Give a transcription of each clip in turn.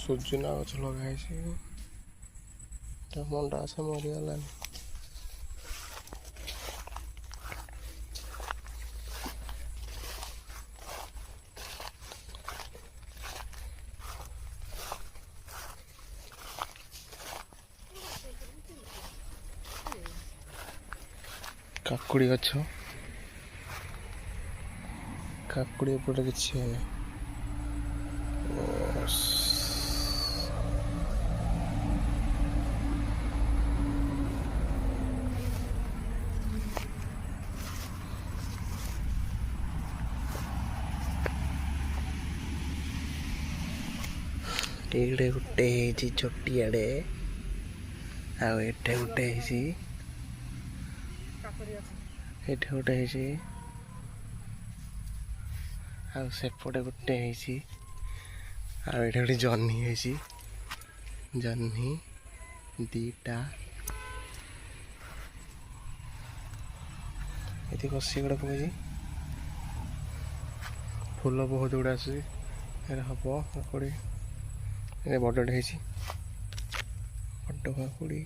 ସୁଜୁନା ଗଛ ଲଗା ହେଇଛି। ମଣ୍ଡା ଗଛ ମରିଗଲାଣି। କାକୁଡ଼ି ଗଛ, କାକୁଡ଼ି ଏପଟେ କିଛି ହେଇନି। ଏଇଟେ ଗୋଟେ ହେଇଛି ଛୋଟିଆଡ଼େ, ଆଉ ଏଠି ଗୋଟେ ହେଇଛି, ଏଠି ଗୋଟେ ହେଇଛି, ଆଉ ସେପଟେ ଗୋଟେ ହେଇଛି, ଆଉ ଏଠି ଗୋଟେ ଜହ୍ନି ହେଇଛି। ଜହ୍ନି ଦିଟା ଏଠି କଷି ଗୁଡ଼ା ପକେଇଛି। ଫୁଲ ବହୁତ ଗୁଡ଼ା ଆସୁଛି। ଏଇଟା ହବ କାକୁଡ଼ି। ଏ ବଡ଼ଟେ ହେଇଛି, ବଡ଼ କାକୁଡ଼ି।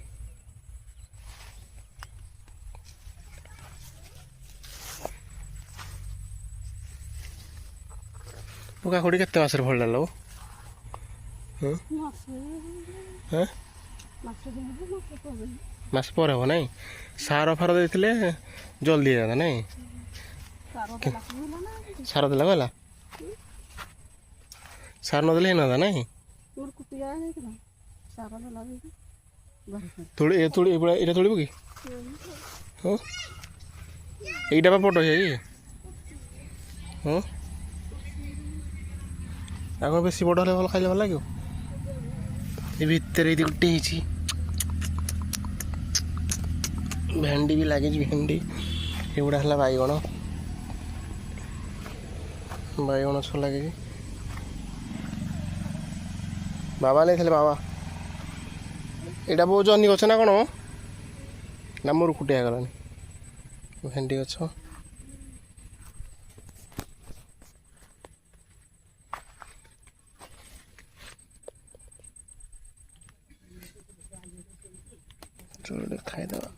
କାକୁଡ଼ି କେତେ ମାସରେ ଫଳିଲା ଲୋ? ମାସ ପରେ ହବ ନାଇଁ? ସାର ଫାର ଦେଇଥିଲେ ଜଲ୍ଦି ହେଇଯାନ୍ତା ନାଇଁ? ସାର ଦେଲା କହିଲା? ସାର ନଦେଲେ ହେଇନନ୍ତା ନାଇଁ? ଏଇଟା ତୋଳିବୁ କି? ହଁ ଏଇଟା ବା ବଡ଼ ହେଇଯାଇ। ହଁ ଆଉ କ'ଣ ବେଶୀ ବଡ଼ ହେଲେ ଭଲ, ଖାଇଲେ ଭଲ ଲାଗିବ। ଏ ଭିତରେ ଏଇଠି ଗୋଟେ ହେଇଛି। ଭେଣ୍ଡି ବି ଲାଗିଛି। ଭେଣ୍ଡି ଏଗୁଡ଼ା ହେଲା ବାଇଗଣ। ବାଇଗଣ ଗଛ ଲାଗିଛି। ବାବା ନେଇଥିଲେ, ବାବା। ଏଇଟା ବହୁତ ଜହ୍ନି ଗଛ ନା କ'ଣ? ନା ମୋର କୁଟିଆ ହେଇଗଲାଣି। ଭେଣ୍ଡି ଗଛ, ଖାଇଦେବା।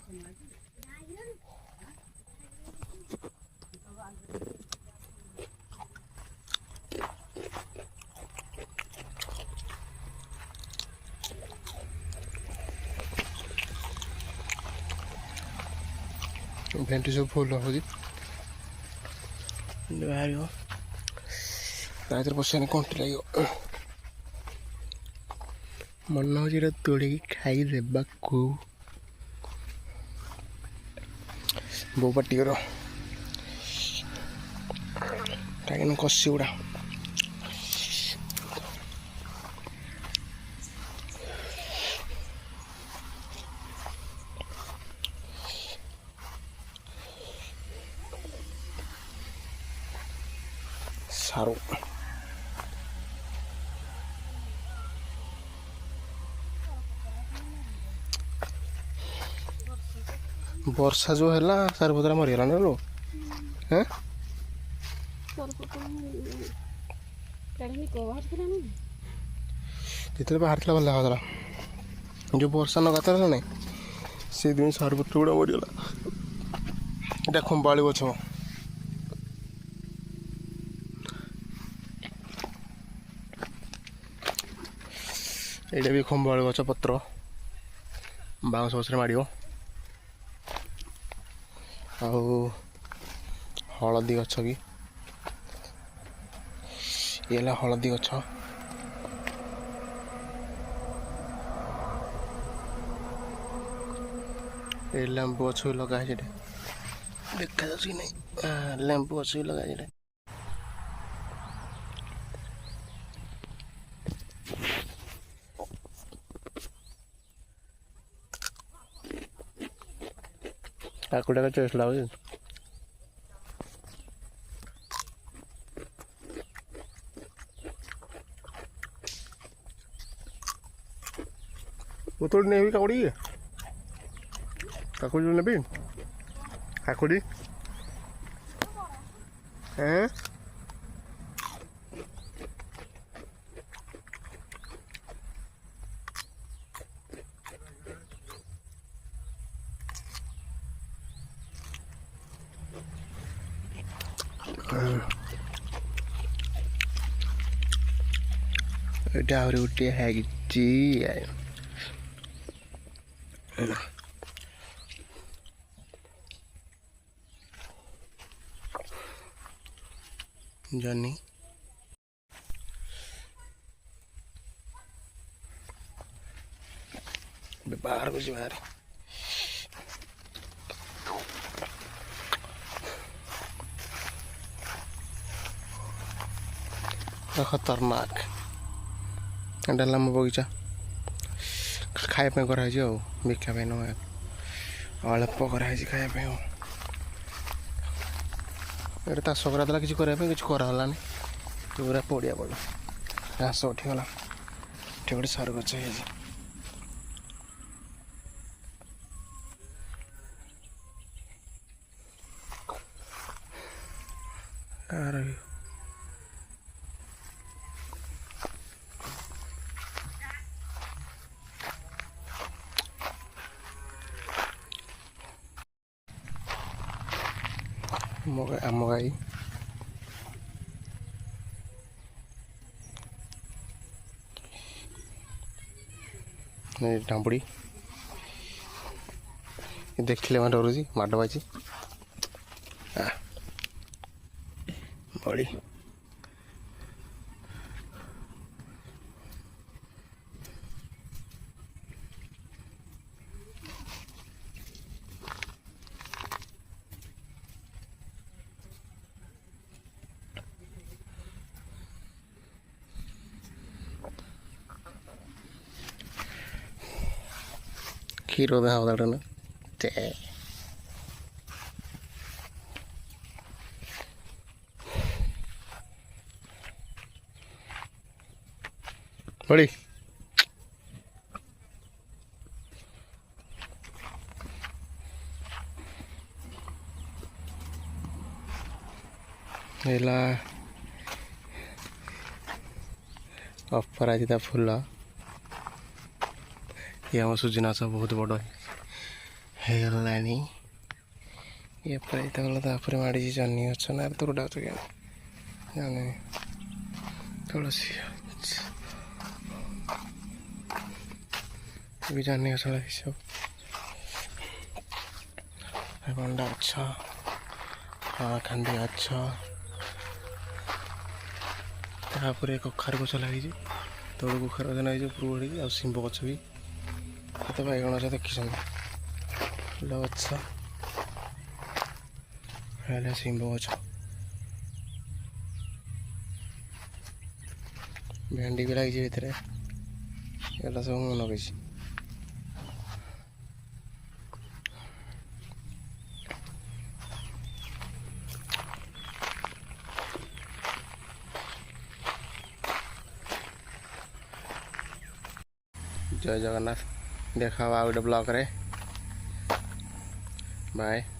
ଭେଣ୍ଡି ସବୁ ଫୁଲ ହେଉଛି, ବାହାରିବ। ତା ଭିତରେ ପଶିଆନି କଣ୍ଟି ଲାଗିବ। ମନ ହେଉଛି ଏଇଟା ତୋଳିକି ଖାଇଦେବାକୁ। ବୋଉ ପାଟି କର, କାହିଁକିନା କଷି ଗୁଡ଼ା। ସାରୁ ବର୍ଷା ଯେଉଁ ହେଲା, ସାରୁ ପତ୍ର ମରିଗଲାଣି ଲୋ। ହଁ ଯେତେବେଳେ ବାହାରିଥିଲା ଭଲ ଲାଗୁଥିଲା। ଯେଉଁ ବର୍ଷା ନଗାତାର ନାଇଁ, ସେଇଥିପାଇଁ ସାରୁ ପତ୍ର ଗୁଡ଼ା ମରିଗଲା। ଏଇଟା ଖମ୍ବାଳି ଗଛ। ଏଇଟା ବି ଖମ୍ବାଳି ଗଛ ପତ୍ର, ବାଉଁଶ ଗଛରେ ମାଡ଼ିବ। ଆଉ ହଳଦୀ ଗଛ ବି, ଇଏ ହେଲା ହଳଦୀ ଗଛ। ଏ ଲେମ୍ବୁ ଗଛ ବି ଲଗା ହେଇଛି। ଦେଖାଯାଉଛି କି ନାହିଁ? ଲେମ୍ବୁ ଗଛ ବି ଲଗା ହେଇଛି। କାକୁଡ଼ିଟା ଟେଷ୍ଟ ଲାଗୁଛି। ବୋତଲ ନେବି କାକୁଡ଼ି, କାକୁଡ଼ି ନେବି, କାକୁଡ଼ି। ଏଇଟା ଆହୁରି ଗୋଟିଏ ହେଇଛି ଜହ୍ନି ବାହାରକୁ ଯିବା ବାହାରେ ଖତରନାକ ଏଇଟା ହେଲା ମୋ ବଗିଚା ଖାଇବା ପାଇଁ କରାହେଇଛି ଆଉ ବିକା ପାଇଁ ନୁହେଁ ଅଳ୍ପ କରାହେଇଛି ଖାଇବା ପାଇଁ ଆଉ ଏଇଟା ଚାଷ କରାଥିଲା କିଛି କରିବା ପାଇଁ କିଛି କରାହେଲାନି ପୁରା ପଡ଼ିଆ ପଡ଼ିଲା ଘାସ ଉଠିଗଲା ଏଠି ଗୋଟେ ସାରୁ ଗଛ ହେଇଯାଇଛି ଆମ ଗାଈ ଢାମ୍ପୁଡ଼ି ଦେଖିଲେ ମାନେ ଡରୁଛି ମାଡ଼ ପାଇଛି ବଡ଼ି କ୍ଷୀର ଦେହ ନା ବଡ଼ି ହେଲା ଅପରାଜିତା ଫୁଲ ये आम सुजनाश बहुत बड़ होगलानी ये अपराजिता गला तापर माड़ी जन्नी गछ ना तो डाक जाने तुलसी भी जन्नी गछ लगी सब भंडा अच्छा हाँ खांडी अच्छा तापर कखार गछ लगी तौड़ कखार गछ लगी ऊपर बढ़ी आ शिंब गछ भी तो बैगण गछ देखी फुल गछ शिंब गछ भेंडी भी लगी भितर एटा सब मुझे लगे जय जगन्नाथ देखा गोटे ब्लॉग रे बाय।